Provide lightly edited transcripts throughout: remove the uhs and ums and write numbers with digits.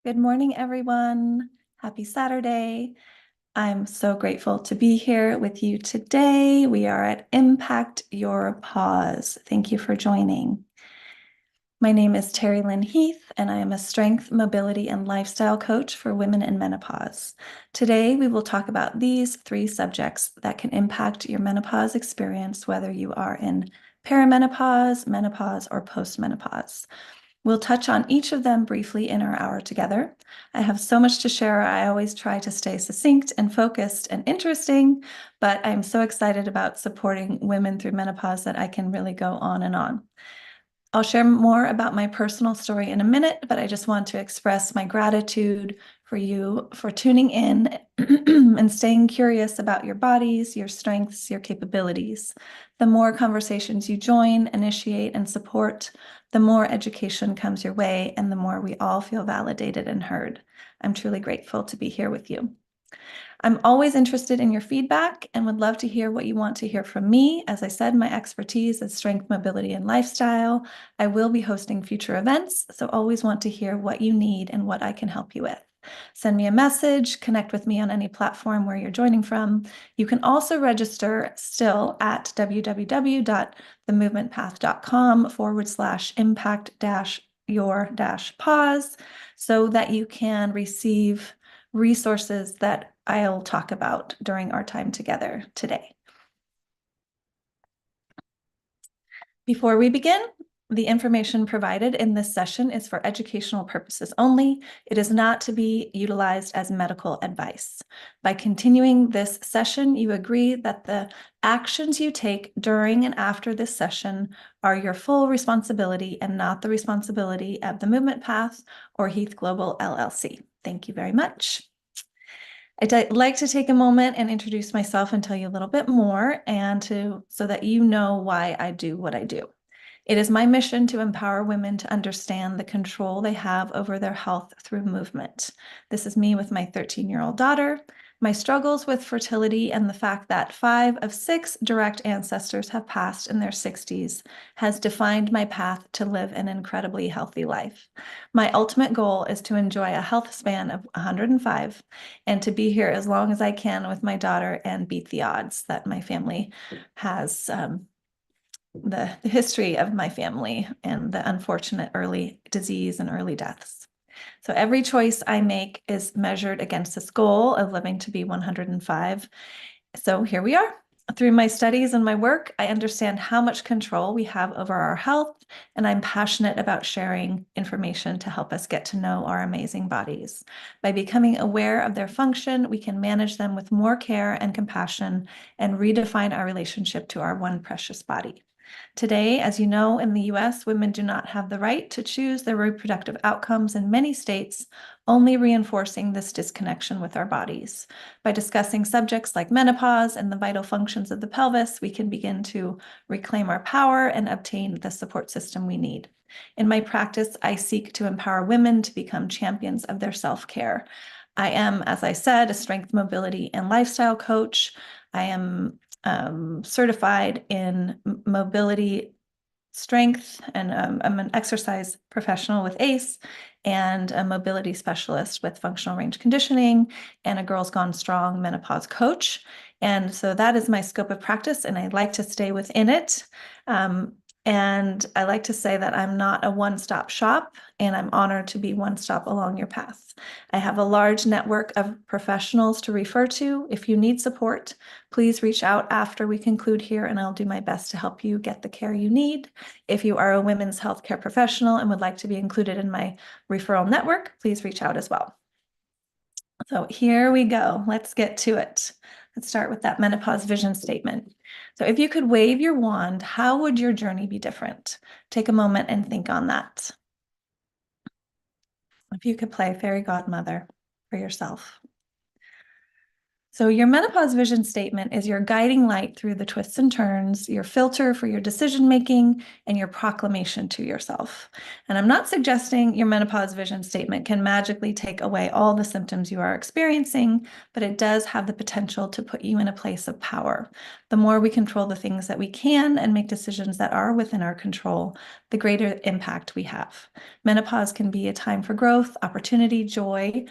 Good morning, everyone. Happy Saturday. I'm so grateful to be here with you today. We are at Impact Your Pause. Thank you for joining. My name is Terry Lynn Heath, and I am a strength, mobility, and lifestyle coach for women in menopause. Today, we will talk about these three subjects that can impact your menopause experience, whether you are in perimenopause, menopause, or postmenopause. We'll touch on each of them briefly in our hour together. I have so much to share. I always try to stay succinct and focused and interesting, but I'm so excited about supporting women through menopause that I can really go on and on. I'll share more about my personal story in a minute, but I just want to express my gratitude for you for tuning in and staying curious about your bodies, your strengths, your capabilities. The more conversations you join, initiate, and support, the more education comes your way, and the more we all feel validated and heard. I'm truly grateful to be here with you. I'm always interested in your feedback and would love to hear what you want to hear from me. As I said, my expertise is strength, mobility, and lifestyle. I will be hosting future events, so always want to hear what you need and what I can help you with. Send me a message, connect with me on any platform where you're joining from. You can also register still at www.themovementpath.com/impact-your-pause so that you can receive resources that I'll talk about during our time together today. Before we begin, the information provided in this session is for educational purposes only. It is not to be utilized as medical advice. By continuing this session, you agree that the actions you take during and after this session are your full responsibility and not the responsibility of the Movement Path or Heath Global LLC. Thank you very much. I'd like to take a moment and introduce myself and tell you a little bit more so that you know why I do what I do. It is my mission to empower women to understand the control they have over their health through movement. This is me with my 13-year-old daughter, my struggles with fertility, and the fact that 5 of 6 direct ancestors have passed in their 60s has defined my path to live an incredibly healthy life. My ultimate goal is to enjoy a health span of 105 and to be here as long as I can with my daughter and beat the odds that my family has, the history of my family and the unfortunate early disease and early deaths. So every choice I make is measured against this goal of living to be 105. So here we are. Through my studies and my work, I understand how much control we have over our health, and I'm passionate about sharing information to help us get to know our amazing bodies. By becoming aware of their function, we can manage them with more care and compassion and redefine our relationship to our one precious body. Today, as you know, in the US, women do not have the right to choose their reproductive outcomes in many states, only reinforcing this disconnection with our bodies. By discussing subjects like menopause and the vital functions of the pelvis, we can begin to reclaim our power and obtain the support system we need. In my practice, I seek to empower women to become champions of their self-care. I am, as I said, a strength, mobility, and lifestyle coach. I am certified in mobility strength, and I'm an exercise professional with ACE and a mobility specialist with functional range conditioning and a Girls Gone Strong menopause coach. And so that is my scope of practice, and I like to stay within it. And I like to say that I'm not a one-stop shop, and I'm honored to be one stop along your path. I have a large network of professionals to refer to. If you need support, please reach out after we conclude here, and I'll do my best to help you get the care you need. If you are a women's healthcare professional and would like to be included in my referral network, please reach out as well. So here we go. Let's get to it. Let's start with that menopause vision statement. So if you could wave your wand, how would your journey be different? Take a moment and think on that. If you could play fairy godmother for yourself. So your menopause vision statement is your guiding light through the twists and turns, your filter for your decision making, and your proclamation to yourself. And I'm not suggesting your menopause vision statement can magically take away all the symptoms you are experiencing, but it does have the potential to put you in a place of power. The more we control the things that we can and make decisions that are within our control, the greater impact we have. Menopause can be a time for growth, opportunity, joy,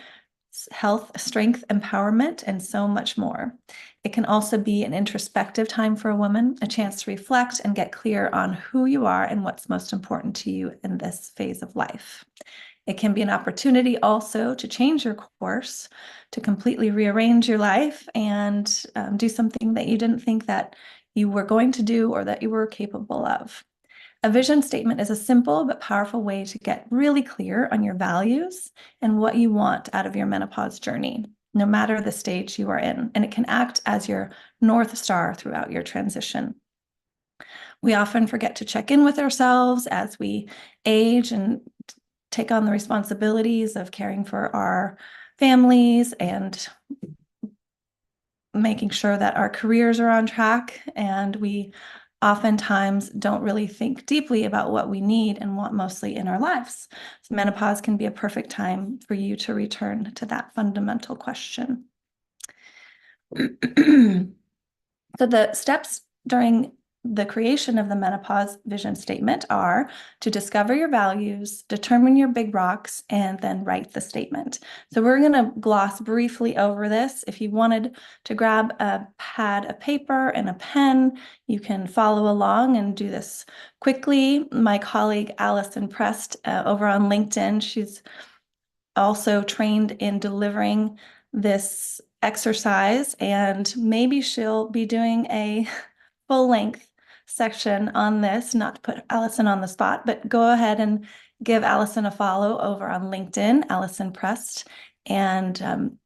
health, strength, empowerment, and so much more. It can also be an introspective time for a woman, a chance to reflect and get clear on who you are and what's most important to you in this phase of life. It can be an opportunity also to change your course, to completely rearrange your life and do something that you didn't think that you were going to do or that you were capable of. A vision statement is a simple but powerful way to get really clear on your values and what you want out of your menopause journey, no matter the stage you are in, and it can act as your North Star throughout your transition. We often forget to check in with ourselves as we age and take on the responsibilities of caring for our families and making sure that our careers are on track, and we oftentimes don't really think deeply about what we need and want mostly in our lives. So menopause can be a perfect time for you to return to that fundamental question. So the steps during the creation of the menopause vision statement are to discover your values, determine your big rocks, and then write the statement. So we're going to gloss briefly over this. If you wanted to grab a pad of paper and a pen, you can follow along and do this quickly. My colleague Allison Prest over on LinkedIn, she's also trained in delivering this exercise, and maybe she'll be doing a full-length section on this, not to put Allison on the spot, but go ahead and give Allison a follow over on LinkedIn, Allison Prest. And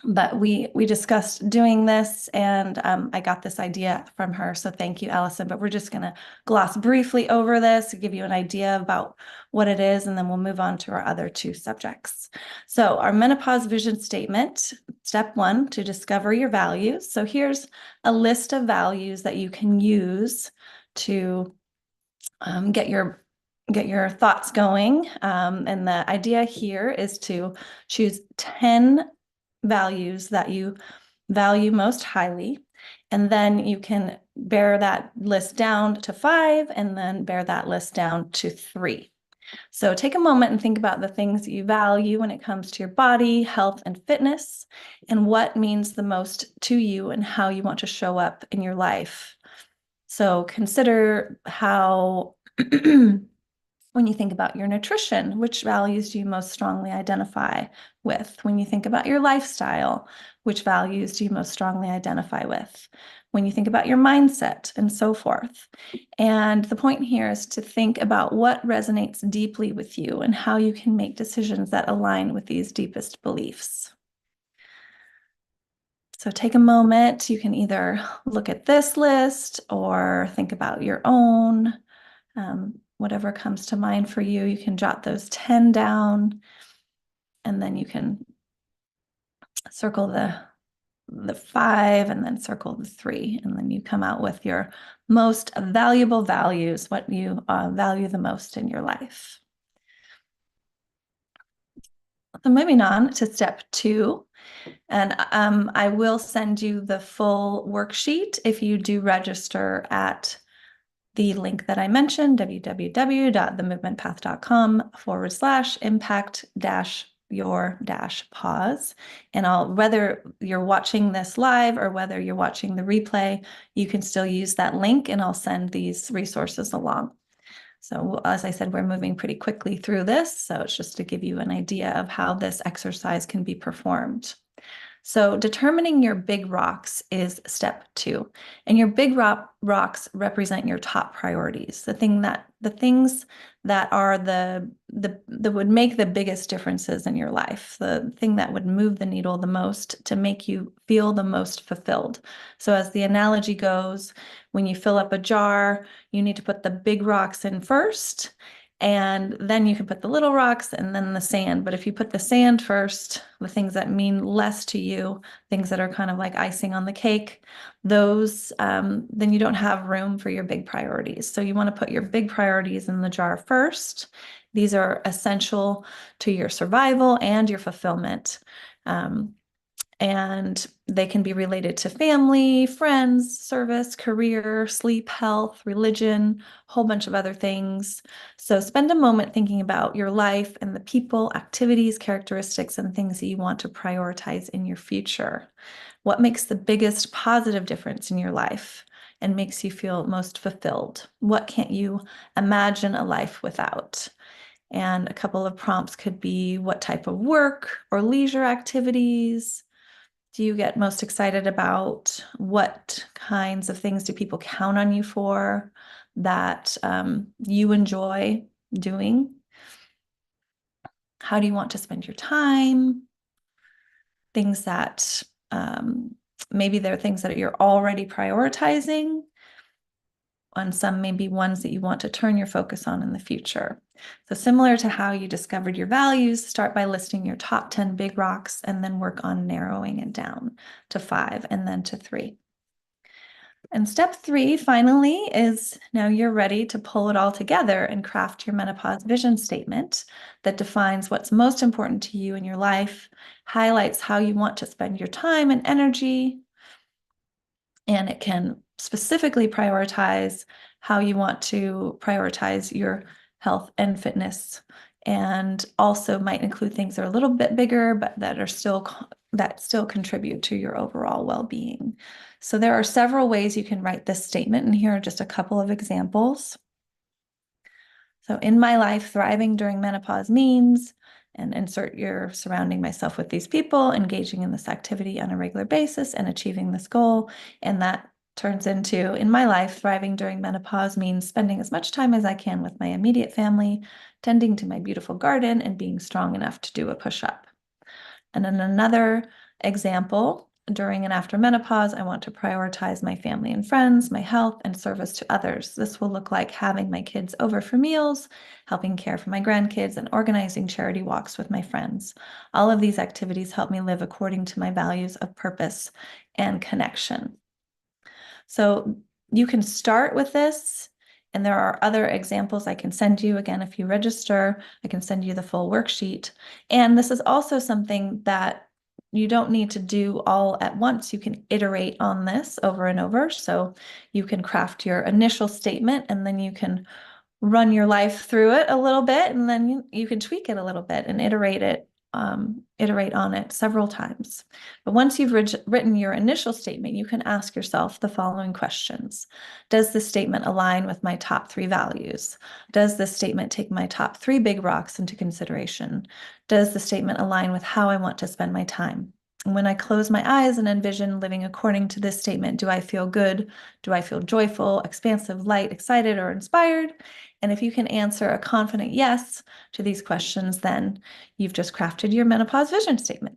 but we discussed doing this, and I got this idea from her, so thank you, Allison. But we're just going to gloss briefly over this, give you an idea about what it is, and then we'll move on to our other two subjects. So our menopause vision statement, step 1, to discover your values. So here's a list of values that you can use to get your thoughts going. And the idea here is to choose 10 values that you value most highly, and then you can bear that list down to 5 and then bear that list down to 3. So take a moment and think about the things that you value when it comes to your body, health, and fitness, and what means the most to you and how you want to show up in your life. So consider how when you think about your nutrition, which values do you most strongly identify with? When you think about your lifestyle, which values do you most strongly identify with? When you think about your mindset, and so forth. And the point here is to think about what resonates deeply with you and how you can make decisions that align with these deepest beliefs. So take a moment. You can either look at this list or think about your own. Whatever comes to mind for you, you can jot those 10 down, and then you can circle the 5 and then circle the 3, and then you come out with your most valuable values, what you value the most in your life. So moving on to step 2, and I will send you the full worksheet if you do register at the link that I mentioned, www.themovementpath.com/impact-your-pause. And whether you're watching this live or whether you're watching the replay, you can still use that link, and I'll send these resources along. So as I said, we're moving pretty quickly through this, so it's just to give you an idea of how this exercise can be performed. So determining your big rocks is step 2, and your big rocks represent your top priorities, the things that are that would make the biggest differences in your life, the thing that would move the needle the most to make you feel the most fulfilled. So as the analogy goes, when you fill up a jar, you need to put the big rocks in first, And then you can put the little rocks and then the sand. But if you put the sand first, the things that mean less to you, things that are kind of like icing on the cake, those, then you don't have room for your big priorities. So you want to put your big priorities in the jar first. These are essential to your survival and your fulfillment. And they can be related to family, friends, service, career, sleep, health, religion, a whole bunch of other things. So spend a moment thinking about your life and the people, activities, characteristics, and things that you want to prioritize in your future. What makes the biggest positive difference in your life and makes you feel most fulfilled? What can't you imagine a life without? And a couple of prompts could be what type of work or leisure activities do you get most excited about? What kinds of things do people count on you for that you enjoy doing? How do you want to spend your time? Things that maybe they're things that you're already prioritizing, and some may be ones that you want to turn your focus on in the future. So similar to how you discovered your values, start by listing your top 10 big rocks and then work on narrowing it down to 5 and then to 3. And step 3, finally, is now you're ready to pull it all together and craft your menopause vision statement that defines what's most important to you in your life, highlights how you want to spend your time and energy, and it can specifically prioritize how you want to prioritize your health and fitness, and also might include things that are a little bit bigger, but that still contribute to your overall well-being. So there are several ways you can write this statement, and here are just a couple of examples. So in my life, thriving during menopause means, and insert your surrounding myself with these people, engaging in this activity on a regular basis and achieving this goal. And that turns into, in my life, thriving during menopause means spending as much time as I can with my immediate family, tending to my beautiful garden, and being strong enough to do a push-up. And then another example, during and after menopause, I want to prioritize my family and friends, my health, and service to others. This will look like having my kids over for meals, helping care for my grandkids, and organizing charity walks with my friends. All of these activities help me live according to my values of purpose and connection. So you can start with this, and there are other examples I can send you. Again, if you register, I can send you the full worksheet. And this is also something that you don't need to do all at once. You can iterate on this over and over. So you can craft your initial statement, and then you can run your life through it a little bit, and then you can tweak it a little bit and iterate on it several times. But once you've written your initial statement, you can ask yourself the following questions. Does this statement align with my top 3 values? Does this statement take my top 3 big rocks into consideration? Does the statement align with how I want to spend my time? And when I close my eyes and envision living according to this statement, do I feel good? Do I feel joyful, expansive, light, excited, or inspired? And if you can answer a confident yes to these questions, then you've just crafted your menopause vision statement.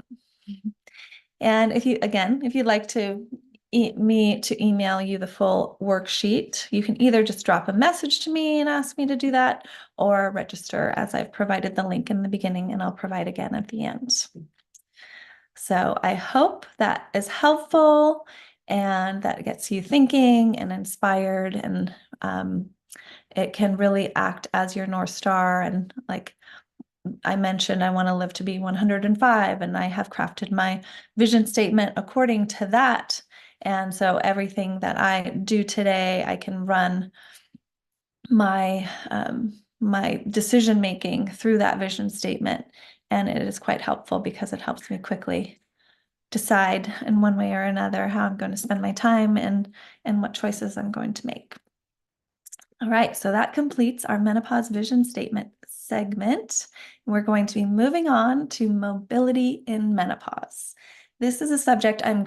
And if you'd like to me to email you the full worksheet, you can either just drop a message to me and ask me to do that, or register, as I've provided the link in the beginning and I'll provide again at the end. So I hope that is helpful and that gets you thinking and inspired, and it can really act as your North Star. And like I mentioned, I want to live to be 105, and I have crafted my vision statement according to that. And so everything that I do today, I can run my my decision making through that vision statement, and it is quite helpful because it helps me quickly decide in one way or another how I'm going to spend my time and what choices I'm going to make. All right, so that completes our menopause vision statement segment. We're going to be moving on to mobility in menopause. This is a subject I'm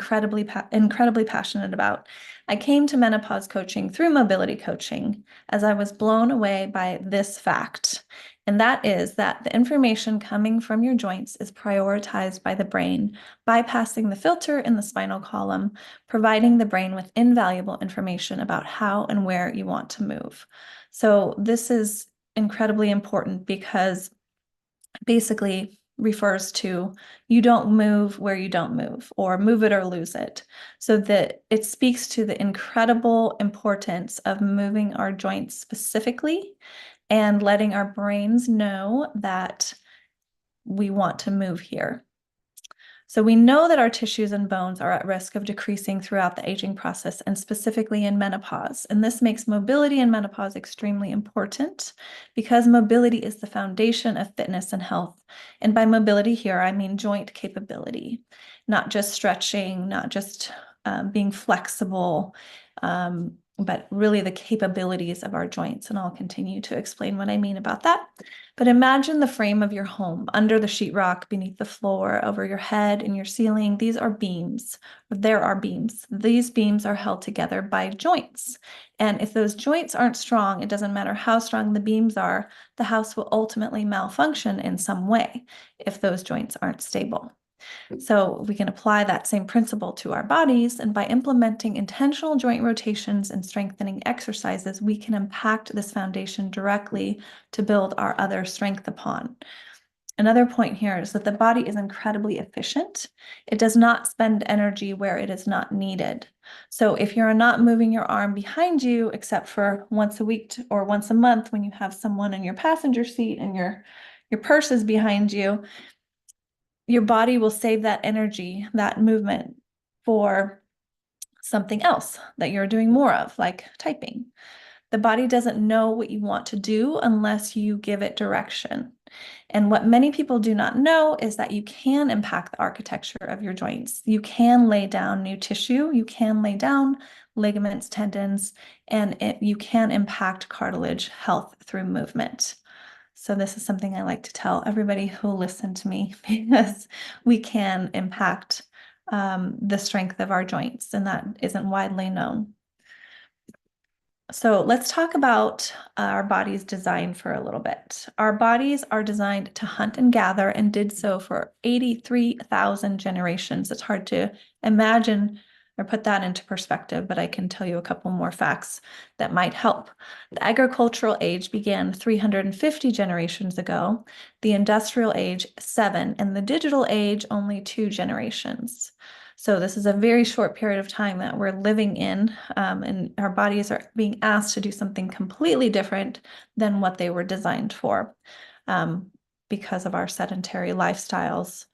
incredibly passionate about. I came to menopause coaching through mobility coaching as I was blown away by this fact, and that is that the information coming from your joints is prioritized by the brain, bypassing the filter in the spinal column, providing the brain with invaluable information about how and where you want to move. So this is incredibly important because basically refers to you don't move where you don't move, or move it or lose it. So that it speaks to the incredible importance of moving our joints specifically and letting our brains know that we want to move here. So we know that our tissues and bones are at risk of decreasing throughout the aging process, and specifically in menopause. And this makes mobility in menopause extremely important because mobility is the foundation of fitness and health. And by mobility here, I mean joint capability, not just stretching, not just being flexible, but really the capabilities of our joints. And I'll continue to explain what I mean about that. But imagine the frame of your home, under the sheetrock, beneath the floor, over your head, in your ceiling. These are beams. There are beams. These beams are held together by joints. And if those joints aren't strong, it doesn't matter how strong the beams are, the house will ultimately malfunction in some way if those joints aren't stable. So we can apply that same principle to our bodies, and by implementing intentional joint rotations and strengthening exercises, we can impact this foundation directly to build our other strength upon. Another point here is that the body is incredibly efficient. It does not spend energy where it is not needed. So if you're not moving your arm behind you, except for once a week or once a month when you have someone in your passenger seat and your purse is behind you, your body will save that energy, that movement, for something else that you're doing more of, like typing. The body doesn't know what you want to do unless you give it direction. And what many people do not know is that you can impact the architecture of your joints. You can lay down new tissue, you can lay down ligaments, tendons, and you can impact cartilage health through movement. So this is something I like to tell everybody who will listen to me, because we can impact the strength of our joints, and that isn't widely known. So let's talk about our body's design for a little bit. Our bodies are designed to hunt and gather, and did so for 83,000 generations. It's hard to imagine or put that into perspective, but I can tell you a couple more facts that might help. The agricultural age began 350 generations ago, the industrial age 7, and the digital age only 2 generations. So this is a very short period of time that we're living in, and our bodies are being asked to do something completely different than what they were designed for, because of our sedentary lifestyles.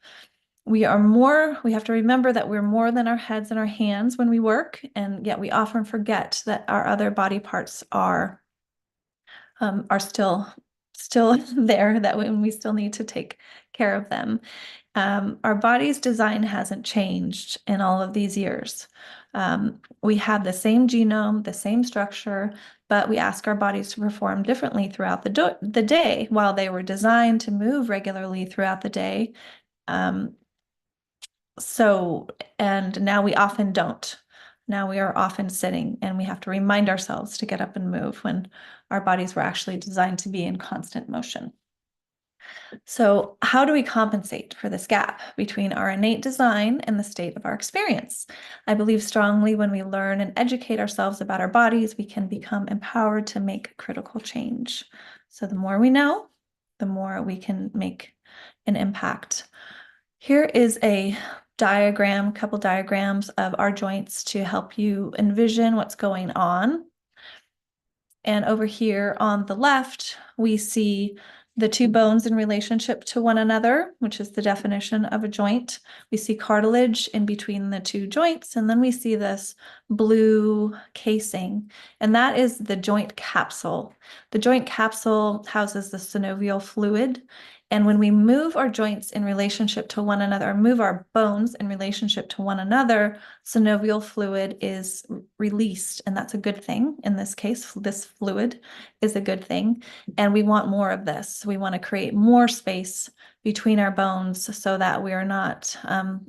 We have to remember that we're more than our heads and our hands when we work, and yet we often forget that our other body parts are still there, that we still need to take care of them. Our body's design hasn't changed in all of these years. We have the same genome, the same structure, but we ask our bodies to perform differently throughout the day. While they were designed to move regularly throughout the day, and now we often don't. Now we are often sitting, and we have to remind ourselves to get up and move when our bodies were actually designed to be in constant motion. So how do we compensate for this gap between our innate design and the state of our experience? I believe strongly when we learn and educate ourselves about our bodies, we can become empowered to make critical change. So the more we know, the more we can make an impact. Here is a diagram, couple diagrams of our joints to help you envision what's going on. And over here on the left, we see the two bones in relationship to one another, which is the definition of a joint. We see cartilage in between the two joints, and then we see this blue casing, and that is the joint capsule. The joint capsule houses the synovial fluid, and when we move our joints in relationship to one another, or move our bones in relationship to one another, synovial fluid is released, and that's a good thing. In this case, this fluid is a good thing, and we want more of this. We want to create more space between our bones so that we are not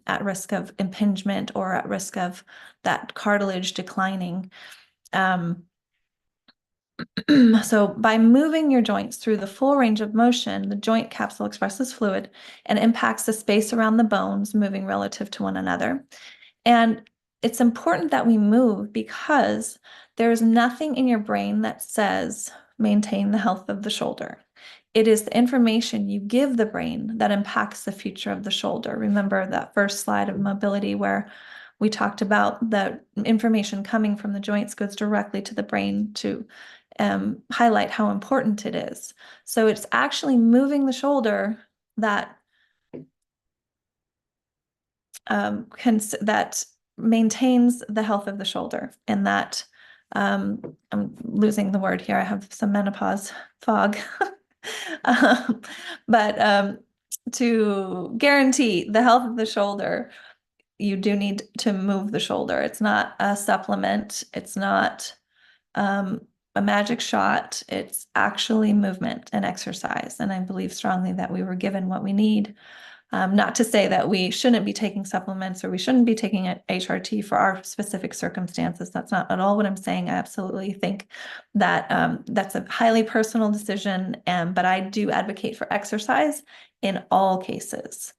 at risk of impingement or at risk of that cartilage declining. So by moving your joints through the full range of motion, the joint capsule expresses fluid and impacts the space around the bones moving relative to one another. And it's important that we move because there's nothing in your brain that says maintain the health of the shoulder. It is the information you give the brain that impacts the future of the shoulder. Remember that first slide of mobility where we talked about the information coming from the joints goes directly to the brain to highlight how important it is. So it's actually moving the shoulder that that maintains the health of the shoulder, and that I'm losing the word here. I have some menopause fog. But to guarantee the health of the shoulder, you do need to move the shoulder. It's not a supplement. It's not a magic shot. It's actually movement and exercise. And I believe strongly that we were given what we need. Not to say that we shouldn't be taking supplements or we shouldn't be taking an HRT for our specific circumstances. That's not at all what I'm saying. I absolutely think that that's a highly personal decision, but I do advocate for exercise in all cases.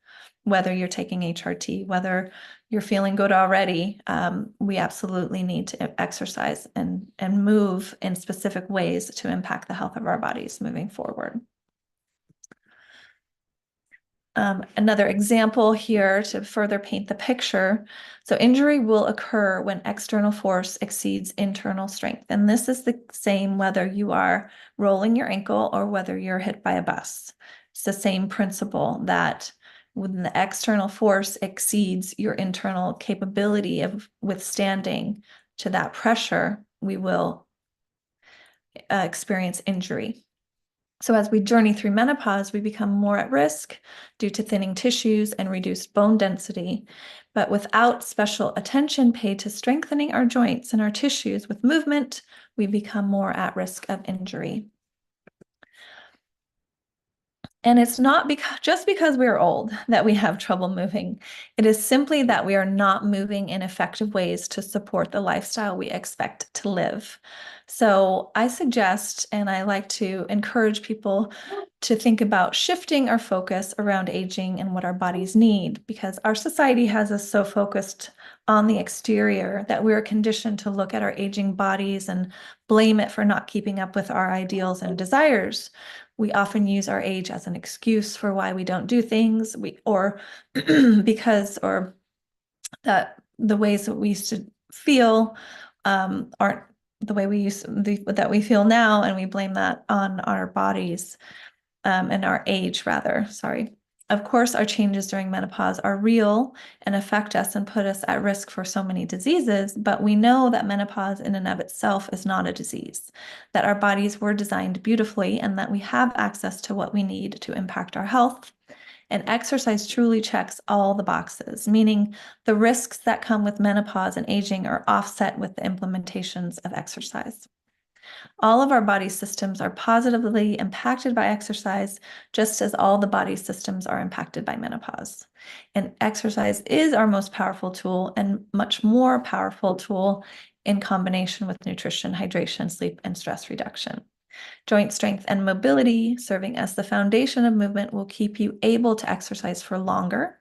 Whether you're taking HRT, whether you're feeling good already, we absolutely need to exercise and move in specific ways to impact the health of our bodies moving forward. Another example here to further paint the picture. So injury will occur when external force exceeds internal strength. And this is the same whether you are rolling your ankle or whether you're hit by a bus. It's the same principle that when the external force exceeds your internal capability of withstanding to that pressure, we will experience injury. So as we journey through menopause, we become more at risk due to thinning tissues and reduced bone density. But without special attention paid to strengthening our joints and our tissues with movement, we become more at risk of injury. And it's not just because we're old that we have trouble moving. It is simply that we are not moving in effective ways to support the lifestyle we expect to live. So I suggest, and I like to encourage people to think about shifting our focus around aging and what our bodies need, because our society has us so focused on the exterior that we're conditioned to look at our aging bodies and blame it for not keeping up with our ideals and desires. We often use our age as an excuse for why we don't do things, or because, or that the ways that we used to feel aren't the way that we feel now, and we blame that on our bodies and our age, rather. Sorry. Of course, our changes during menopause are real and affect us and put us at risk for so many diseases, but we know that menopause in and of itself is not a disease, that our bodies were designed beautifully, and that we have access to what we need to impact our health. And exercise truly checks all the boxes, meaning the risks that come with menopause and aging are offset with the implementations of exercise. All of our body systems are positively impacted by exercise, just as all the body systems are impacted by menopause. And exercise is our most powerful tool, and much more powerful tool in combination with nutrition, hydration, sleep, and stress reduction. Joint strength and mobility, serving as the foundation of movement, will keep you able to exercise for longer.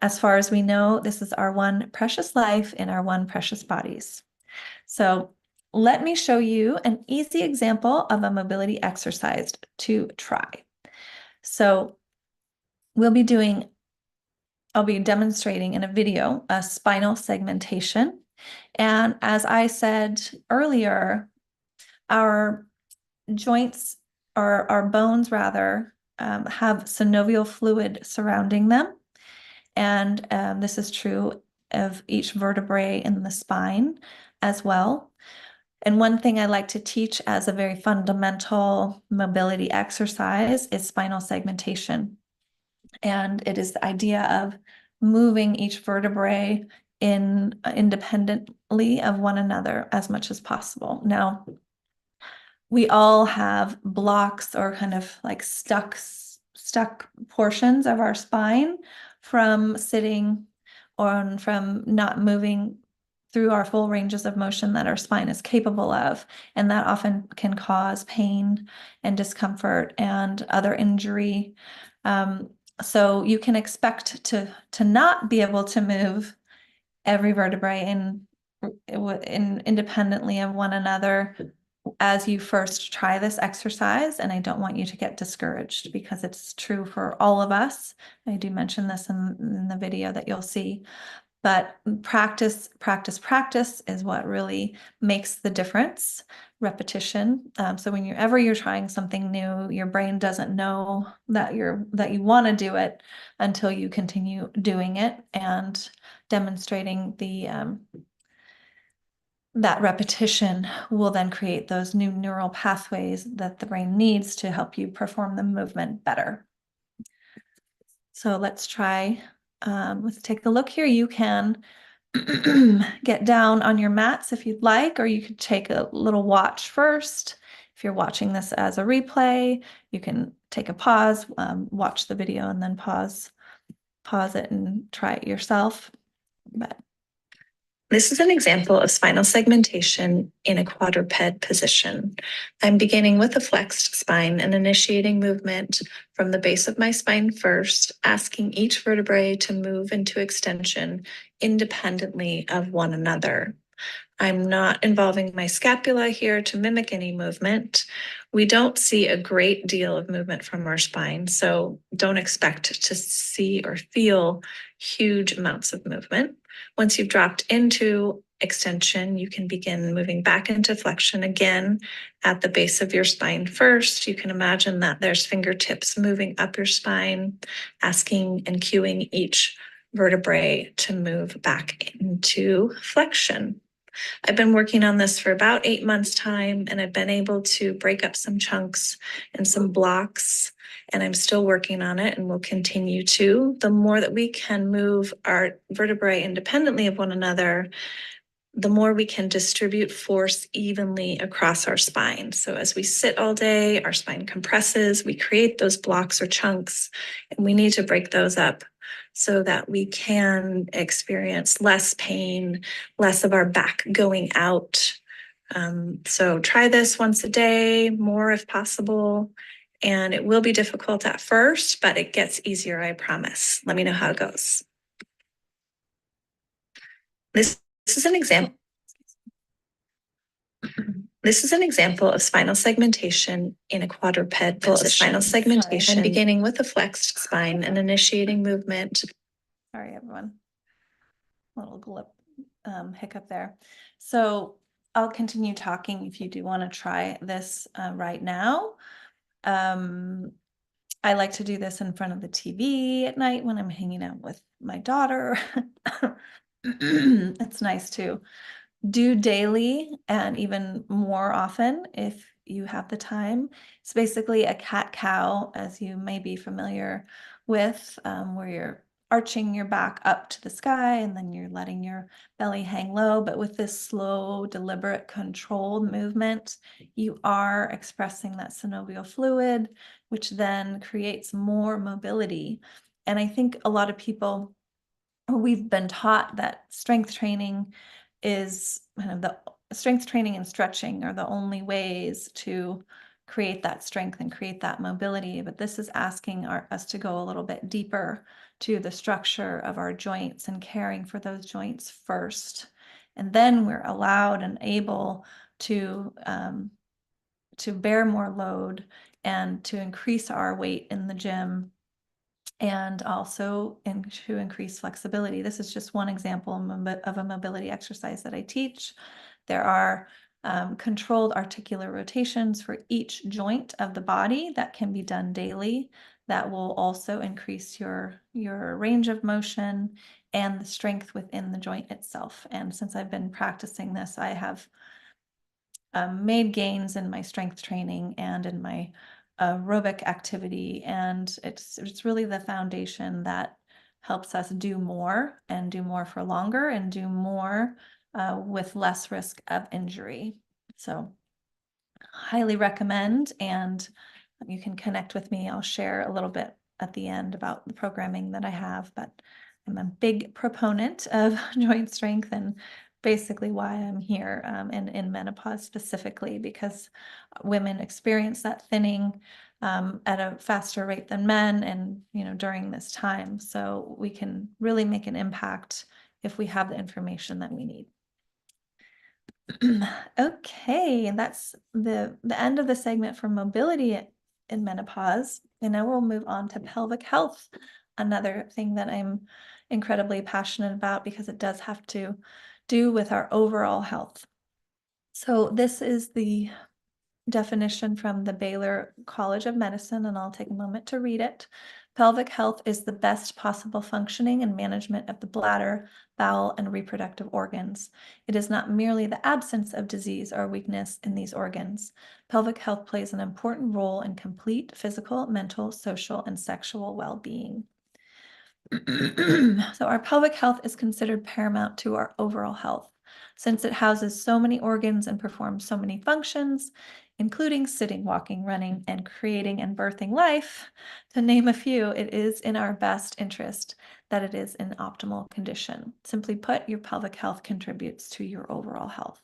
As far as we know, this is our one precious life in our one precious bodies. So let me show you an easy example of a mobility exercise to try. So I'll be demonstrating in a video a spinal segmentation. And as I said earlier, our joints, or our bones rather, have synovial fluid surrounding them. And this is true of each vertebrae in the spine as well. And one thing I like to teach as a very fundamental mobility exercise is spinal segmentation. And it is the idea of moving each vertebrae independently of one another as much as possible. Now, we all have blocks or kind of like stuck portions of our spine from sitting or from not moving through our full ranges of motion that our spine is capable of. And that often can cause pain and discomfort and other injury. So you can expect to not be able to move every vertebrae independently of one another as you first try this exercise, and I don't want you to get discouraged because it's true for all of us. I do mention this in the video that you'll see. But practice, practice, practice is what really makes the difference. Repetition. So whenever you're trying something new, your brain doesn't know that you want to do it until you continue doing it and demonstrating that repetition will then create those new neural pathways that the brain needs to help you perform the movement better. So let's try. Let's take a look here. You can get down on your mats if you'd like, or you could take a little watch first. If you're watching this as a replay, you can take a pause, watch the video, and then pause it and try it yourself. But this is an example of spinal segmentation in a quadruped position. I'm beginning with a flexed spine and initiating movement from the base of my spine first, asking each vertebrae to move into extension independently of one another. I'm not involving my scapula here to mimic any movement. We don't see a great deal of movement from our spine, so don't expect to see or feel huge amounts of movement. Once you've dropped into extension, you can begin moving back into flexion again at the base of your spine first. You can imagine that there's fingertips moving up your spine, asking and cueing each vertebrae to move back into flexion. I've been working on this for about 8 months' time, and I've been able to break up some chunks and some blocks, and I'm still working on it and will continue to. The more that we can move our vertebrae independently of one another, the more we can distribute force evenly across our spine. So as we sit all day, our spine compresses, we create those blocks or chunks, and we need to break those up so that we can experience less pain, less of our back going out. So try this once a day, more if possible. And it will be difficult at first, but it gets easier, I promise. Let me know how it goes. This is an example. This is an example of spinal segmentation in a quadruped position. Spinal segmentation, beginning with a flexed spine and initiating movement. Sorry, everyone. A little hiccup there. So I'll continue talking if you do want to try this right now. I like to do this in front of the TV at night when I'm hanging out with my daughter. It's nice to do daily and even more often if you have the time. It's basically a cat-cow, as you may be familiar with, where you're arching your back up to the sky and then you're letting your belly hang low. But with this slow, deliberate, controlled movement, you are expressing that synovial fluid, which then creates more mobility. And I think a lot of people, we've been taught that strength training is kind of the strength training and stretching are the only ways to create that strength and create that mobility. But this is asking us to go a little bit deeper to the structure of our joints and caring for those joints first. And then we're allowed and able to bear more load and to increase our weight in the gym and also to increase flexibility. This is just one example of a mobility exercise that I teach. There are controlled articular rotations for each joint of the body that can be done daily. That will also increase your range of motion and the strength within the joint itself. And since I've been practicing this, I have made gains in my strength training and in my aerobic activity. And it's really the foundation that helps us do more and do more for longer and do more with less risk of injury. So highly recommend, and you can connect with me. I'll share a little bit at the end about the programming that I have, but I'm a big proponent of joint strength and basically why I'm here in menopause specifically, because women experience that thinning at a faster rate than men, and during this time. So we can really make an impact if we have the information that we need. Okay, and that's the end of the segment for mobility in menopause. And now we'll move on to pelvic health, another thing that I'm incredibly passionate about because it does have to do with our overall health. So this is the definition from the Baylor College of Medicine, and I'll take a moment to read it. Pelvic health is the best possible functioning and management of the bladder, bowel, and reproductive organs. It is not merely the absence of disease or weakness in these organs. Pelvic health plays an important role in complete physical, mental, social, and sexual well-being. So our pelvic health is considered paramount to our overall health, since it houses so many organs and performs so many functions, including sitting, walking, running, and creating and birthing life. To name a few, it is in our best interest that it is in optimal condition. Simply put, your pelvic health contributes to your overall health.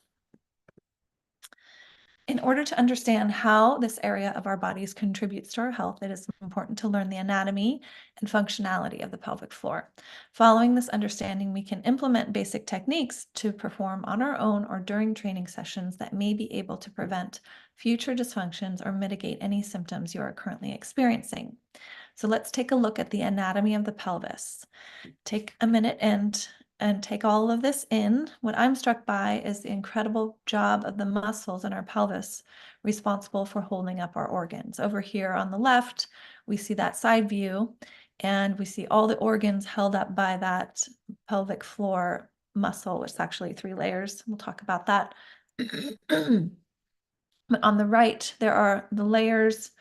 In order to understand how this area of our bodies contributes to our health, it is important to learn the anatomy and functionality of the pelvic floor. Following this understanding, we can implement basic techniques to perform on our own or during training sessions that may be able to prevent future dysfunctions or mitigate any symptoms you are currently experiencing. So let's take a look at the anatomy of the pelvis. Take a minute and take all of this in. What I'm struck by is the incredible job of the muscles in our pelvis responsible for holding up our organs. Over here on the left, we see that side view, and we see all the organs held up by that pelvic floor muscle, which is actually 3 layers. We'll talk about that. But on the right, there are the layers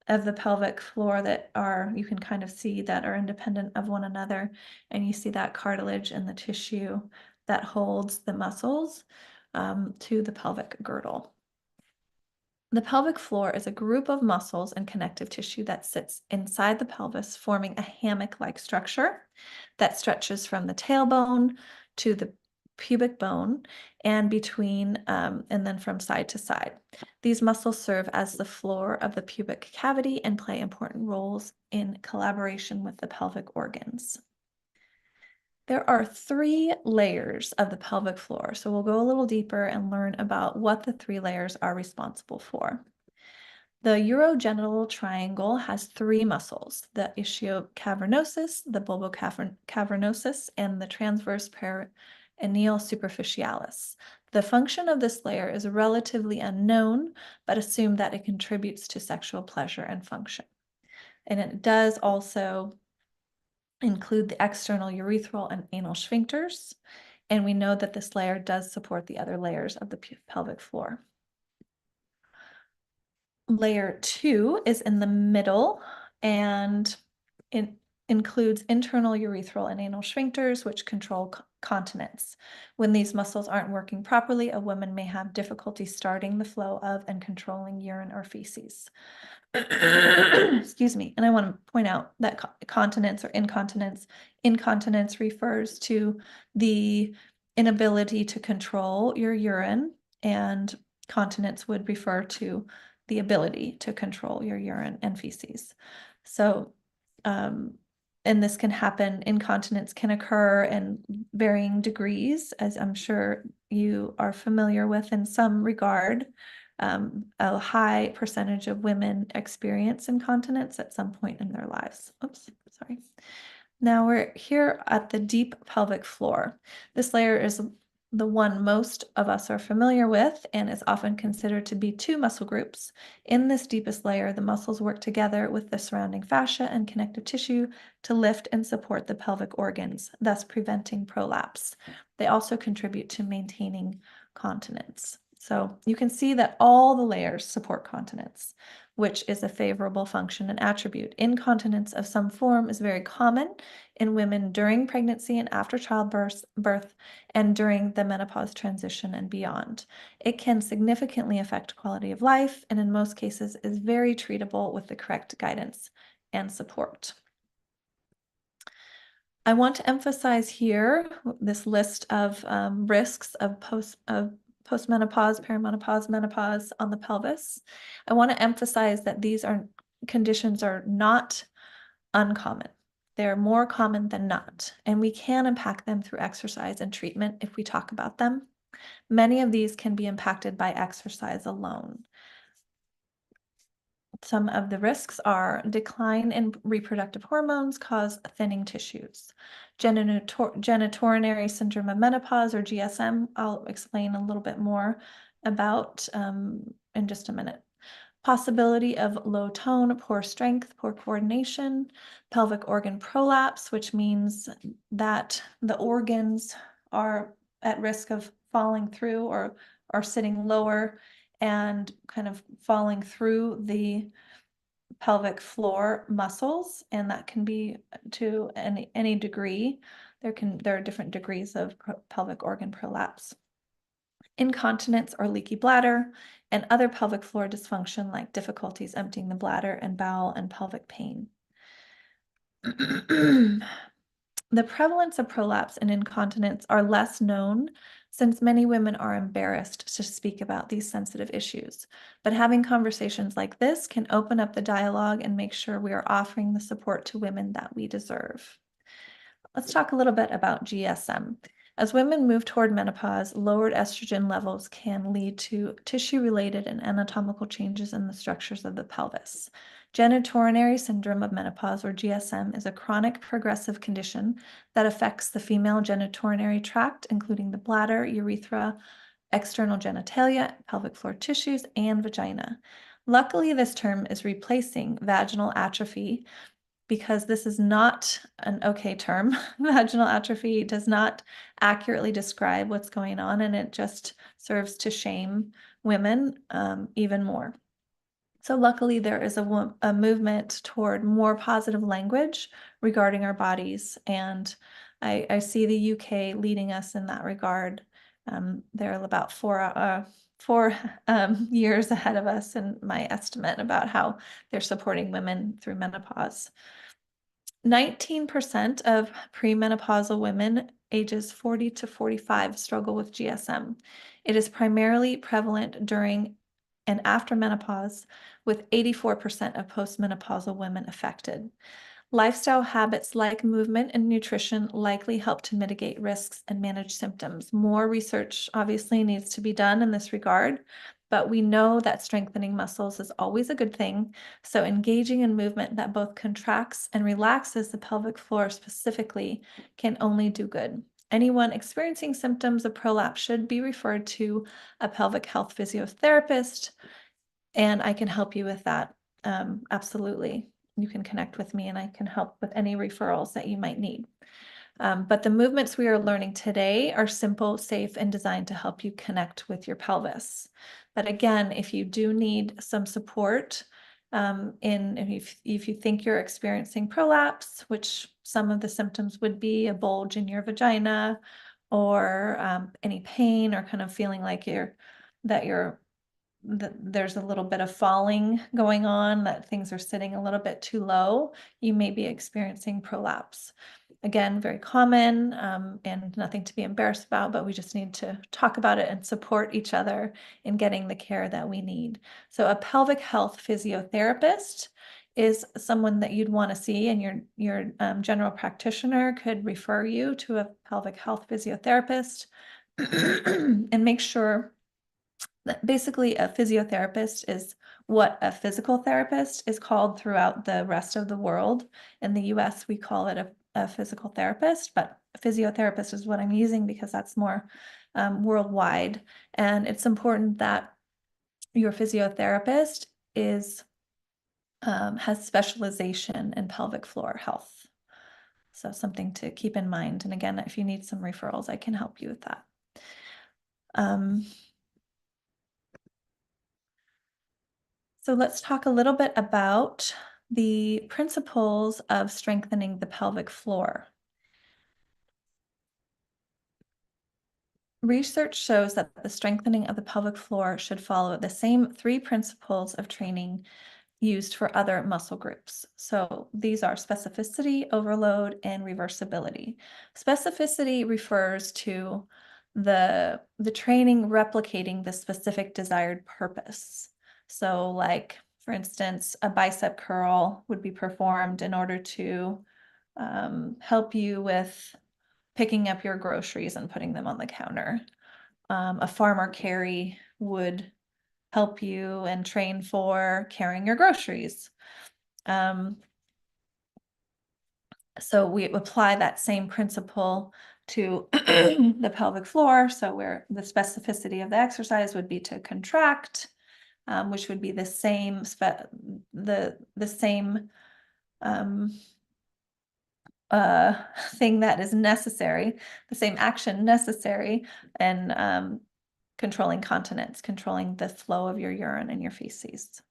of the pelvic floor that are, you can kind of see that are independent of one another. And you see that cartilage and the tissue that holds the muscles to the pelvic girdle. The pelvic floor is a group of muscles and connective tissue that sits inside the pelvis, forming a hammock-like structure that stretches from the tailbone to the pubic bone and between, and then from side to side. These muscles serve as the floor of the pubic cavity and play important roles in collaboration with the pelvic organs. There are 3 layers of the pelvic floor, so we'll go a little deeper and learn about what the 3 layers are responsible for. The urogenital triangle has 3 muscles, the ischiocavernosus, the bulbocavernosus, and the transverse perineal superficialis. The function of this layer is relatively unknown, but assume that it contributes to sexual pleasure and function. And it does also include the external urethral and anal sphincters, and we know that this layer does support the other layers of the pelvic floor. Layer 2 is in the middle, and it includes internal urethral and anal sphincters, which control continence. When these muscles aren't working properly, a woman may have difficulty starting the flow of and controlling urine or feces. Excuse me. And I want to point out that continence or incontinence refers to the inability to control your urine, and continence would refer to the ability to control your urine and feces. So, and this can happen, incontinence can occur in varying degrees, as I'm sure you are familiar with in some regard. A high percentage of women experience incontinence at some point in their lives. Oops, sorry. Now we're here at the deep pelvic floor. This layer is the one most of us are familiar with and is often considered to be 2 muscle groups. In this deepest layer, the muscles work together with the surrounding fascia and connective tissue to lift and support the pelvic organs, thus preventing prolapse. They also contribute to maintaining continence. So you can see that all the layers support continence, which is a favorable function and attribute. Incontinence of some form is very common in women during pregnancy and after childbirth, and during the menopause transition and beyond. It can significantly affect quality of life, and in most cases is very treatable with the correct guidance and support. I want to emphasize here this list of risks of postmenopause, perimenopause, menopause on the pelvis. I want to emphasize that these conditions are not uncommon. They're more common than not, and we can impact them through exercise and treatment if we talk about them. Many of these can be impacted by exercise alone. Some of the risks are decline in reproductive hormones cause thinning tissues. Genitourinary syndrome of menopause, or GSM, I'll explain a little bit more about in just a minute. Possibility of low tone, poor strength, poor coordination, pelvic organ prolapse, which means that the organs are at risk of falling through or are sitting lower and kind of falling through the pelvic floor muscles, and that can be to any degree. There are different degrees of pelvic organ prolapse. Incontinence or leaky bladder, and other pelvic floor dysfunction like difficulties emptying the bladder and bowel and pelvic pain. The prevalence of prolapse and incontinence are less known since many women are embarrassed to speak about these sensitive issues. But having conversations like this can open up the dialogue and make sure we are offering the support to women that we deserve. Let's talk a little bit about GSM. As women move toward menopause, lowered estrogen levels can lead to tissue-related and anatomical changes in the structures of the pelvis. Genitourinary syndrome of menopause, or GSM, is a chronic progressive condition that affects the female genitourinary tract, including the bladder, urethra, external genitalia, pelvic floor tissues, and vagina. Luckily, this term is replacing vaginal atrophy, because this is not an okay term. Vaginal atrophy does not accurately describe what's going on, and it just serves to shame women even more. So luckily, there is a movement toward more positive language regarding our bodies, and I see the UK leading us in that regard. They're about four years ahead of us in my estimate about how they're supporting women through menopause. 19% of premenopausal women ages 40 to 45 struggle with GSM. It is primarily prevalent during and after menopause, with 84% of postmenopausal women affected. Lifestyle habits like movement and nutrition likely help to mitigate risks and manage symptoms. More research obviously needs to be done in this regard, but we know that strengthening muscles is always a good thing. So engaging in movement that both contracts and relaxes the pelvic floor specifically can only do good. Anyone experiencing symptoms of prolapse should be referred to a pelvic health physiotherapist, and I can help you with that. Absolutely. You can connect with me and I can help with any referrals that you might need. But the movements we are learning today are simple, safe, and designed to help you connect with your pelvis. But again, if you do need some support, if you think you're experiencing prolapse, which some of the symptoms would be a bulge in your vagina, or any pain, or kind of feeling like there's a little bit of falling going on, that things are sitting a little bit too low, you may be experiencing prolapse. Again, very common and nothing to be embarrassed about, but we just need to talk about it and support each other in getting the care that we need. So a pelvic health physiotherapist is someone that you'd want to see, and your general practitioner could refer you to a pelvic health physiotherapist and make sure. Basically, a physiotherapist is what a physical therapist is called throughout the rest of the world. In the US, we call it a physical therapist, but a physiotherapist is what I'm using because that's more worldwide. And it's important that your physiotherapist has specialization in pelvic floor health. So something to keep in mind. And again, if you need some referrals, I can help you with that. So let's talk a little bit about the principles of strengthening the pelvic floor. Research shows that the strengthening of the pelvic floor should follow the same 3 principles of training used for other muscle groups. So these are specificity, overload, and reversibility. Specificity refers to the training replicating the specific desired purpose. So like, for instance, a bicep curl would be performed in order to help you with picking up your groceries and putting them on the counter. a farmer carry would help you and train for carrying your groceries. So we apply that same principle to the pelvic floor. So where the specificity of the exercise would be to contract, which would be the same um, thing that is necessary, the same action necessary, and controlling continence, controlling the flow of your urine and your feces.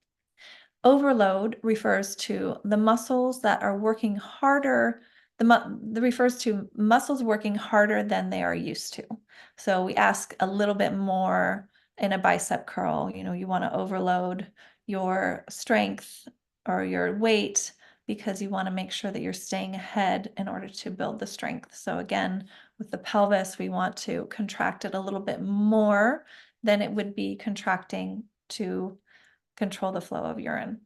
Overload refers to the muscles that are working harder. Refers to muscles working harder than they are used to. So we ask a little bit more in a bicep curl. You want to overload your strength or your weight because you want to make sure that you're staying ahead in order to build the strength. So again, with the pelvis, we want to contract it a little bit more than it would be contracting to control the flow of urine.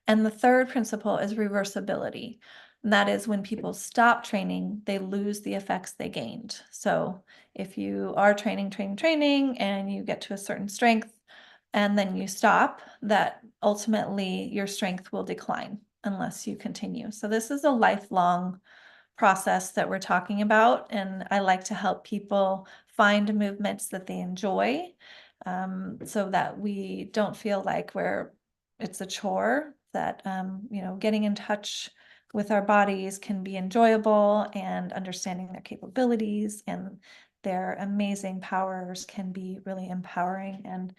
And the third principle is reversibility. And that is when people stop training, they lose the effects they gained. So if you are training, and you get to a certain strength and then you stop, that ultimately your strength will decline unless you continue. So this is a lifelong process that we're talking about, and I like to help people find movements that they enjoy, so that we don't feel like it's a chore, that getting in touch with our bodies can be enjoyable, and understanding their capabilities and their amazing powers can be really empowering and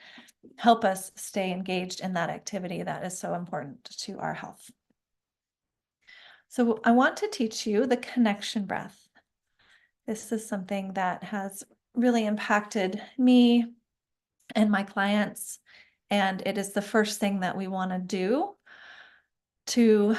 help us stay engaged in that activity that is so important to our health. So I want to teach you the connection breath. This is something that has really impacted me and my clients, and it is the first thing that we want to do to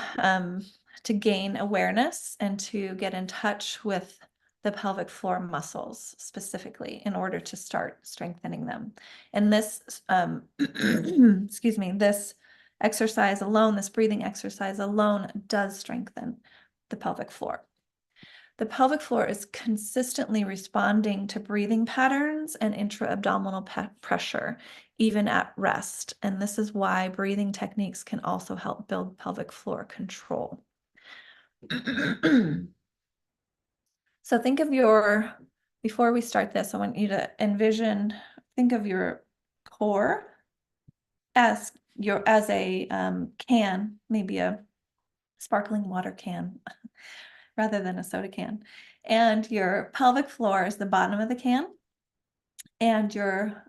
gain awareness and to get in touch with the pelvic floor muscles specifically in order to start strengthening them. And this, excuse me, this exercise alone, this breathing exercise alone does strengthen the pelvic floor. The pelvic floor is consistently responding to breathing patterns and intra-abdominal pressure, even at rest. And this is why breathing techniques can also help build pelvic floor control. So before we start this, I want you to think of your core as a can, maybe a sparkling water can rather than a soda can. And your pelvic floor is the bottom of the can, and your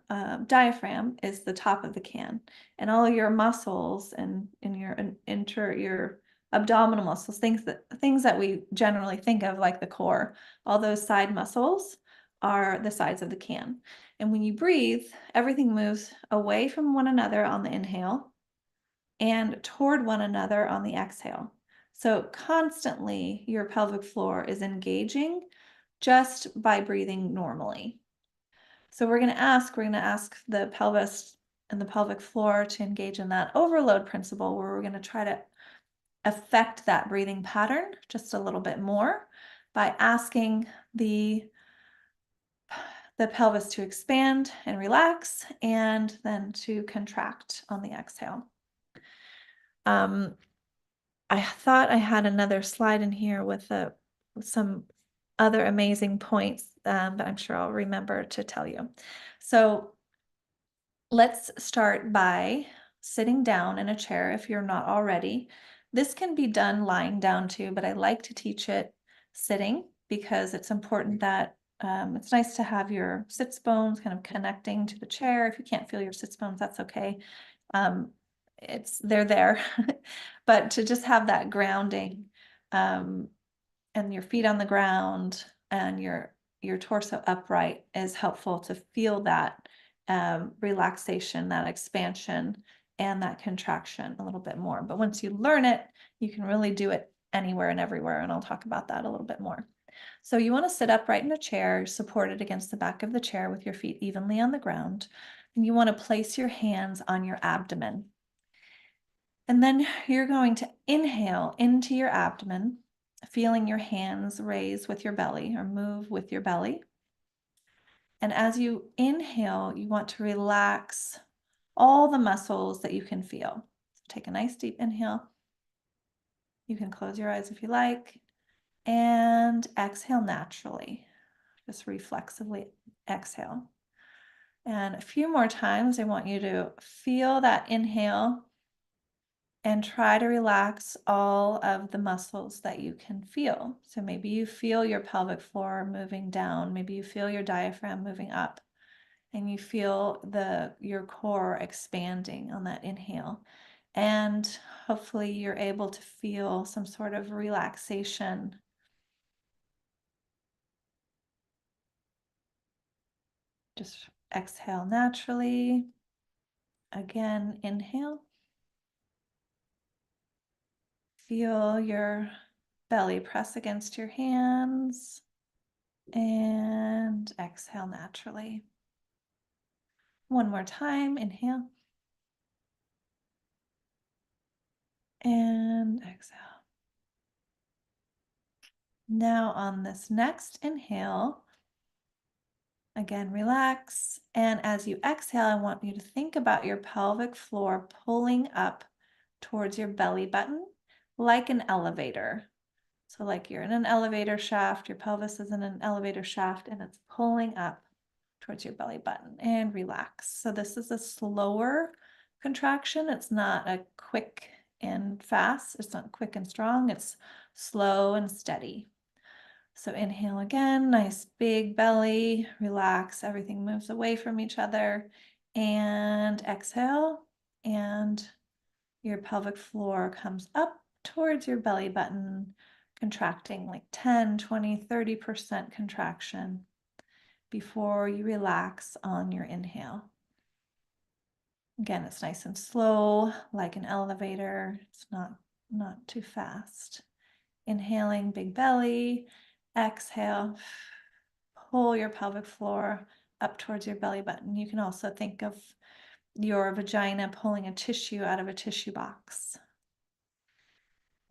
diaphragm is the top of the can. And all of your muscles and your abdominal muscles, things that we generally think of like the core, all those side muscles are the sides of the can. And when you breathe, everything moves away from one another on the inhale and toward one another on the exhale. So constantly your pelvic floor is engaging just by breathing normally. So we're going to ask the pelvis and the pelvic floor to engage in that overload principle, where we're going to try to affect that breathing pattern just a little bit more by asking the pelvis to expand and relax, and then to contract on the exhale. I thought I had another slide in here with some other amazing points, but I'm sure I'll remember to tell you. So let's start by sitting down in a chair if you're not already. This can be done lying down too, but I like to teach it sitting because it's important that it's nice to have your sits bones kind of connecting to the chair. If you can't feel your sits bones, that's okay. They're there, but to just have that grounding, and your feet on the ground and your torso upright is helpful to feel that relaxation, that expansion, and that contraction a little bit more. But once you learn it, you can really do it anywhere and everywhere, and I'll talk about that a little bit more. So you want to sit upright in a chair, supported against the back of the chair with your feet evenly on the ground, and you want to place your hands on your abdomen. And then you're going to inhale into your abdomen, feeling your hands raise with your belly or move with your belly. And as you inhale, you want to relax all the muscles that you can feel. So take a nice deep inhale. You can close your eyes if you like, and exhale naturally. Just reflexively exhale. And a few more times, I want you to feel that inhale and try to relax all of the muscles that you can feel. So maybe you feel your pelvic floor moving down, maybe you feel your diaphragm moving up, and you feel your core expanding on that inhale. And hopefully you're able to feel some sort of relaxation. Just exhale naturally. Again, inhale. Feel your belly press against your hands. And exhale naturally. One more time, inhale. And exhale. Now on this next inhale, again, relax. And as you exhale, I want you to think about your pelvic floor pulling up towards your belly button like an elevator. So like you're in an elevator shaft, your pelvis is in an elevator shaft, and it's pulling up towards your belly button, and relax. So this is a slower contraction. It's not a quick and fast. It's not quick and strong. It's slow and steady. So inhale again, nice big belly, relax, everything moves away from each other. And exhale, and your pelvic floor comes up towards your belly button, contracting like 10, 20, 30% contraction before you relax on your inhale. Again, it's nice and slow, like an elevator. It's not too fast. Inhaling, big belly. Exhale, pull your pelvic floor up towards your belly button. You can also think of your vagina pulling a tissue out of a tissue box.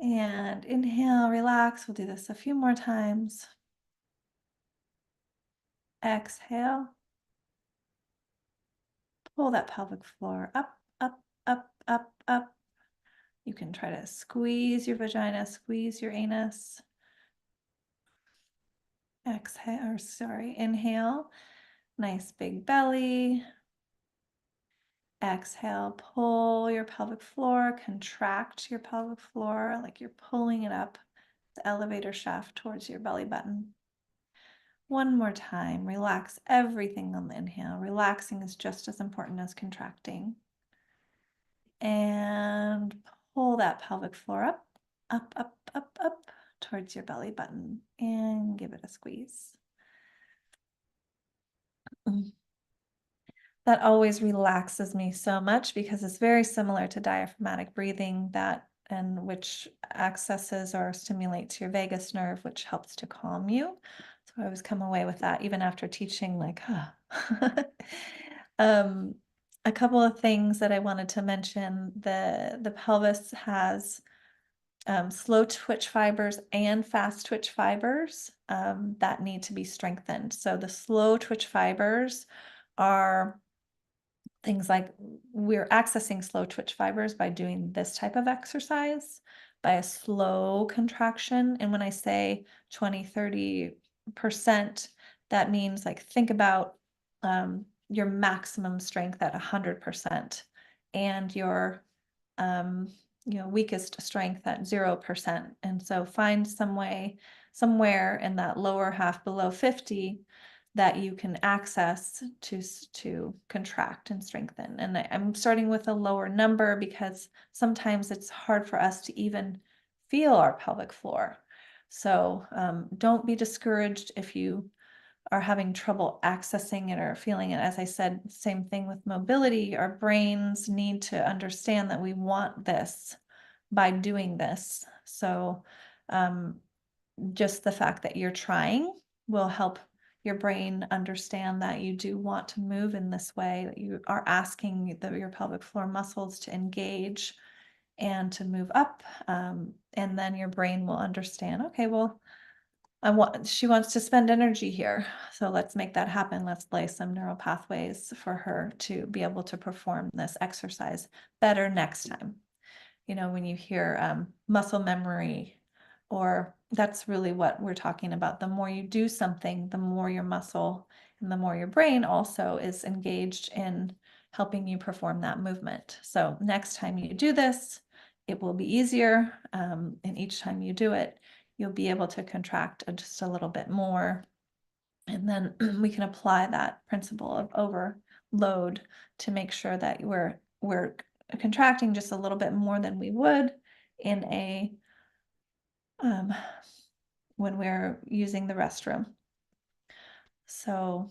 And inhale, relax. We'll do this a few more times. Exhale. Pull that pelvic floor up, up, up, up, up. You can try to squeeze your vagina, squeeze your anus. Exhale, or sorry, inhale. Nice big belly. Exhale, pull your pelvic floor, contract your pelvic floor like you're pulling it up the elevator shaft towards your belly button. One more time, relax everything on the inhale. Relaxing is just as important as contracting. And pull that pelvic floor up, up, up, up, up towards your belly button and give it a squeeze. That always relaxes me so much because it's very similar to diaphragmatic breathing and which accesses or stimulates your vagus nerve, which helps to calm you. So I always come away with that even after teaching, like, a couple of things that I wanted to mention. The pelvis has slow twitch fibers and fast twitch fibers that need to be strengthened. So the slow twitch fibers are things like we're accessing slow twitch fibers by doing this type of exercise, by a slow contraction. And when I say 20, 30%, that means like think about your maximum strength at 100% and your weakest strength at 0%. And so find some way, somewhere in that lower half below 50 that you can access to contract and strengthen. And I'm starting with a lower number because sometimes it's hard for us to even feel our pelvic floor. So don't be discouraged if you are having trouble accessing it or feeling it. As I said, same thing with mobility. Our brains need to understand that we want this by doing this. So just the fact that you're trying will help your brain understand that you do want to move in this way, that you are asking your pelvic floor muscles to engage and to move up. And then your brain will understand, okay, well, she wants to spend energy here. So let's make that happen. Let's lay some neural pathways for her to be able to perform this exercise better next time. You know, when you hear muscle memory, or that's really what we're talking about. The more you do something, the more your muscle and the more your brain also is engaged in helping you perform that movement. So next time you do this, it will be easier. And each time you do it, you'll be able to contract just a little bit more. And then we can apply that principle of overload to make sure that we're contracting just a little bit more than we would in a when we're using the restroom. So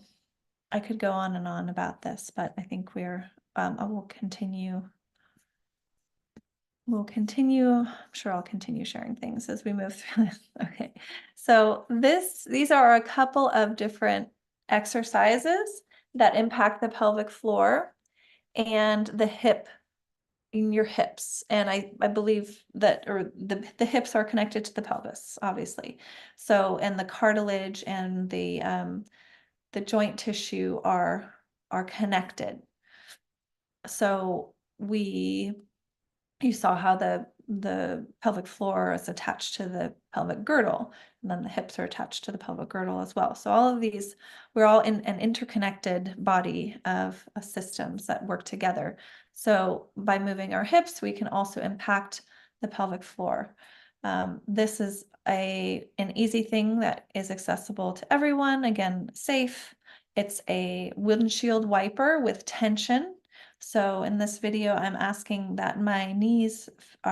I could go on and on about this, but I think I will continue. I'm sure I'll continue sharing things as we move through this. Okay. So these are a couple of different exercises that impact the pelvic floor and the hip in your hips. And I believe that, or the hips are connected to the pelvis, obviously. So, and the cartilage and the joint tissue are connected. So you saw how the pelvic floor is attached to the pelvic girdle, and then the hips are attached to the pelvic girdle as well. So all of these, we're all in an interconnected body of systems that work together. So by moving our hips, we can also impact the pelvic floor. This is an easy thing that is accessible to everyone. Again, safe. It's a windshield wiper with tension. So in this video, I'm asking that my knees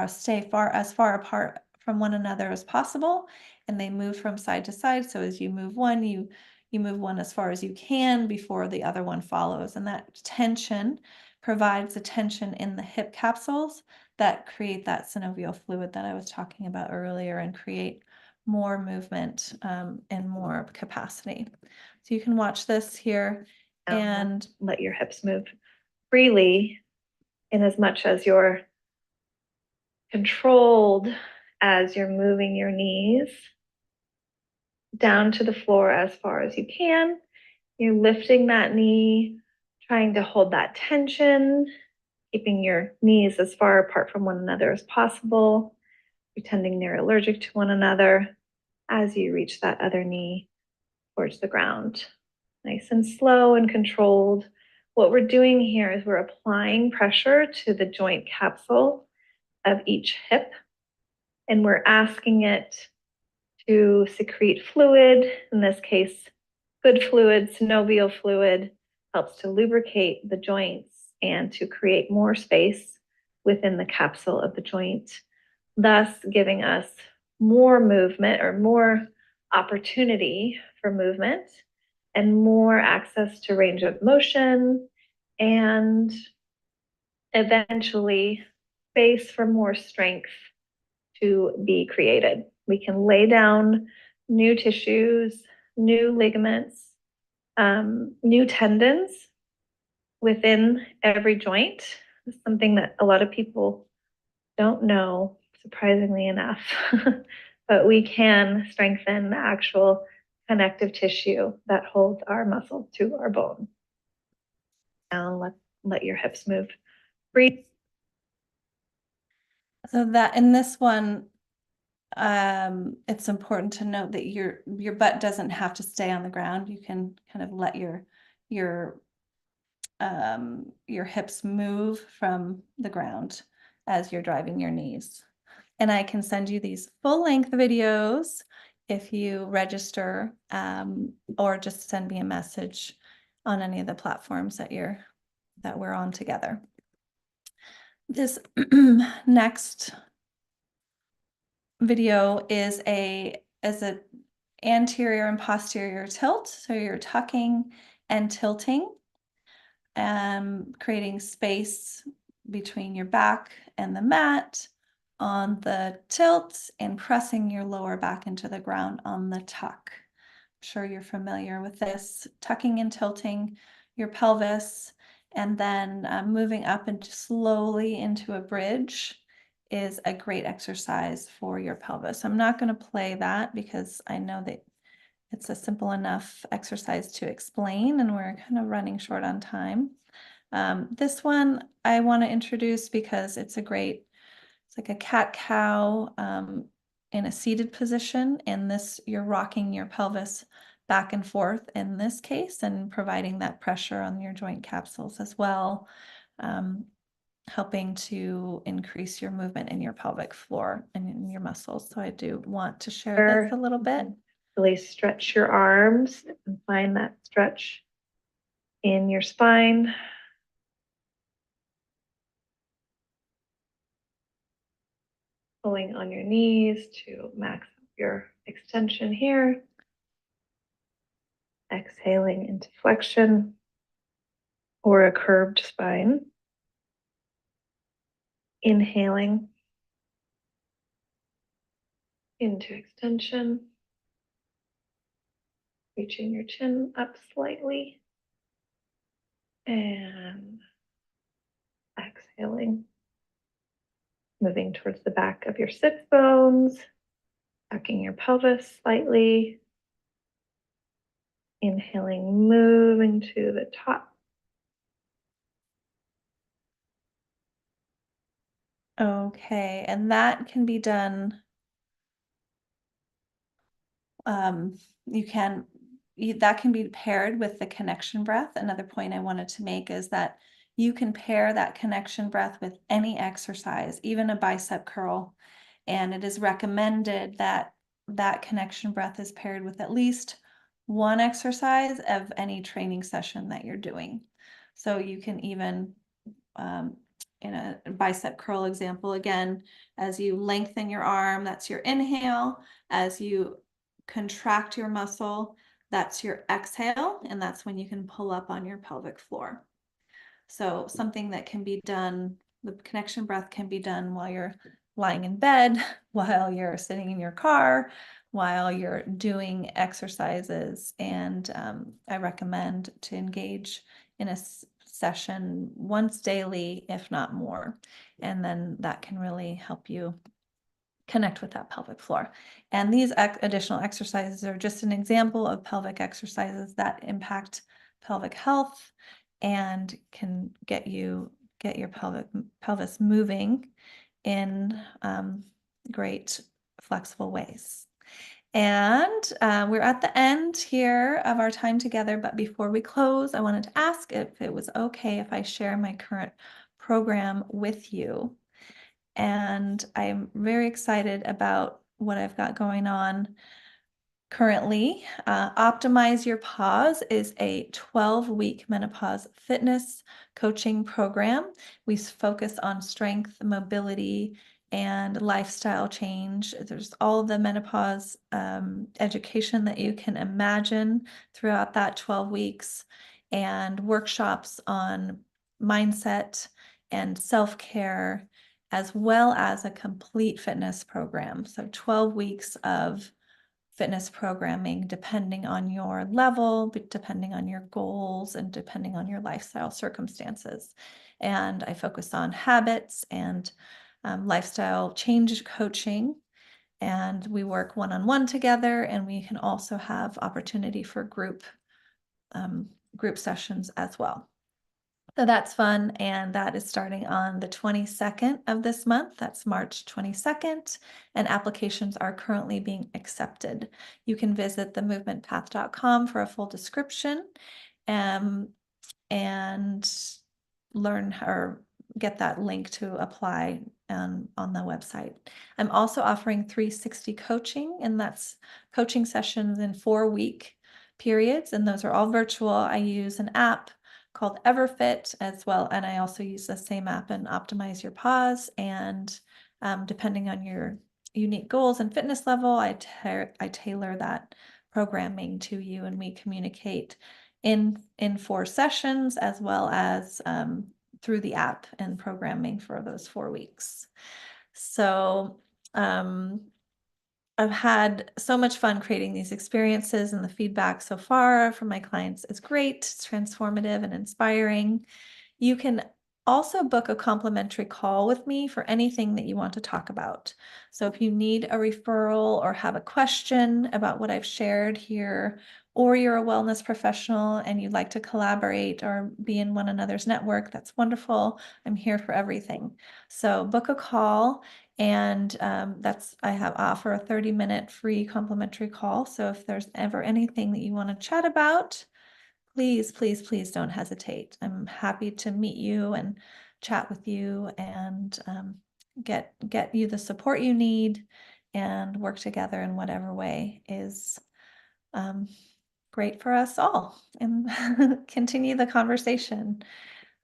stay as far apart from one another as possible, and they move from side to side. So as you move one, you move one as far as you can before the other one follows. And that tension provides a tension in the hip capsules that create that synovial fluid that I was talking about earlier and create more movement and more capacity. So you can watch this here and let your hips move freely in as much as you're controlled as you're moving your knees down to the floor as far as you can. You're lifting that knee, trying to hold that tension, keeping your knees as far apart from one another as possible, pretending they're allergic to one another as you reach that other knee towards the ground. Nice and slow and controlled. What we're doing here is we're applying pressure to the joint capsule of each hip, and we're asking it to secrete fluid. In this case, good fluid, synovial fluid, helps to lubricate the joints and to create more space within the capsule of the joint, thus giving us more movement or more opportunity for movement and more access to range of motion and eventually space for more strength to be created. We can lay down new tissues, new ligaments, new tendons within every joint. It's something that a lot of people don't know, surprisingly enough. But we can strengthen the actual connective tissue that holds our muscle to our bone. Now let your hips move. Breathe. so that in this one, it's important to note that your butt doesn't have to stay on the ground. You can kind of let your hips move from the ground as you're driving your knees. And I can send you these full-length videos if you register, or just send me a message on any of the platforms that we're on together. This next video is a anterior and posterior tilt. So you're tucking and tilting, creating space between your back and the mat on the tilt and pressing your lower back into the ground on the tuck. I'm sure you're familiar with this, tucking and tilting your pelvis, and then moving up and slowly into a bridge is a great exercise for your pelvis. I'm not going to play that because I know that it's a simple enough exercise to explain, and we're kind of running short on time. This one I want to introduce because it's like a cat-cow in a seated position. In this, you're rocking your pelvis back and forth in this case and providing that pressure on your joint capsules as well, helping to increase your movement in your pelvic floor and in your muscles. So I do want to share this a little bit. Really stretch your arms and find that stretch in your spine. Pulling on your knees to max your extension here. Exhaling into flexion or a curved spine. Inhaling into extension. Reaching your chin up slightly. And exhaling. Moving towards the back of your sits bones. Tucking your pelvis slightly. Inhaling, moving to the top. Okay, and that can be done. You can that can be paired with the connection breath. Another point I wanted to make is that you can pair that connection breath with any exercise, even a bicep curl. And it is recommended that that connection breath is paired with at least one exercise of any training session that you're doing. So you can even, in a bicep curl example, again, as you lengthen your arm, that's your inhale. As you contract your muscle, that's your exhale, and that's when you can pull up on your pelvic floor. So something that can be done, the connection breath can be done while you're lying in bed, while you're sitting in your car, while you're doing exercises. And I recommend to engage in a session once daily, if not more. And then that can really help you connect with that pelvic floor. And these additional exercises are just an example of pelvic exercises that impact pelvic health and can get your pelvis moving in great flexible ways. And we're at the end here of our time together, but before we close, I wanted to ask if it was okay if I share my current program with you. And I'm very excited about what I've got going on currently. Optimize Your Pause is a 12-week menopause fitness coaching program. We focus on strength, mobility, and lifestyle change. There's all the menopause education that you can imagine throughout that 12 weeks, and workshops on mindset and self-care, as well as a complete fitness program. So 12 weeks of fitness programming, depending on your level, but depending on your goals and depending on your lifestyle circumstances. And I focus on habits and lifestyle change coaching. And we work one-on-one together, and we can also have opportunity for group sessions as well. So that's fun, and that is starting on the 22nd of this month. That's March 22nd, and applications are currently being accepted. You can visit themovementpath.com for a full description, and learn or get that link to apply on the website. I'm also offering 360 coaching, and that's coaching sessions in 4-week periods, and those are all virtual. I use an app called EverFit as well, and I also use the same app in Optimize Your Pause. And depending on your unique goals and fitness level, I tailor that programming to you, and we communicate in 4 sessions, as well as through the app and programming for those 4 weeks. So I've had so much fun creating these experiences, and the feedback so far from my clients is great. It's transformative and inspiring. You can also book a complimentary call with me for anything that you want to talk about. So if you need a referral or have a question about what I've shared here, or you're a wellness professional and you'd like to collaborate or be in one another's network, that's wonderful. I'm here for everything. So book a call, and I offer a 30-minute free complimentary call. So if there's ever anything that you want to chat about, please, please, please don't hesitate. I'm happy to meet you and chat with you and get you the support you need and work together in whatever way is um, great for us all, and continue the conversation.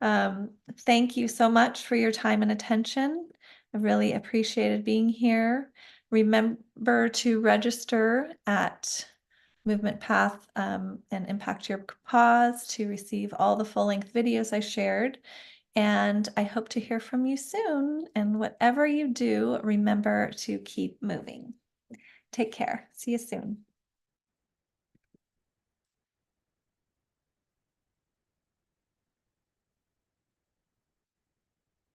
Thank you so much for your time and attention. I really appreciated being here. Remember to register at Movement Path and Impact Your Pause to receive all the full-length videos I shared. And I hope to hear from you soon. And whatever you do, remember to keep moving. Take care. See you soon.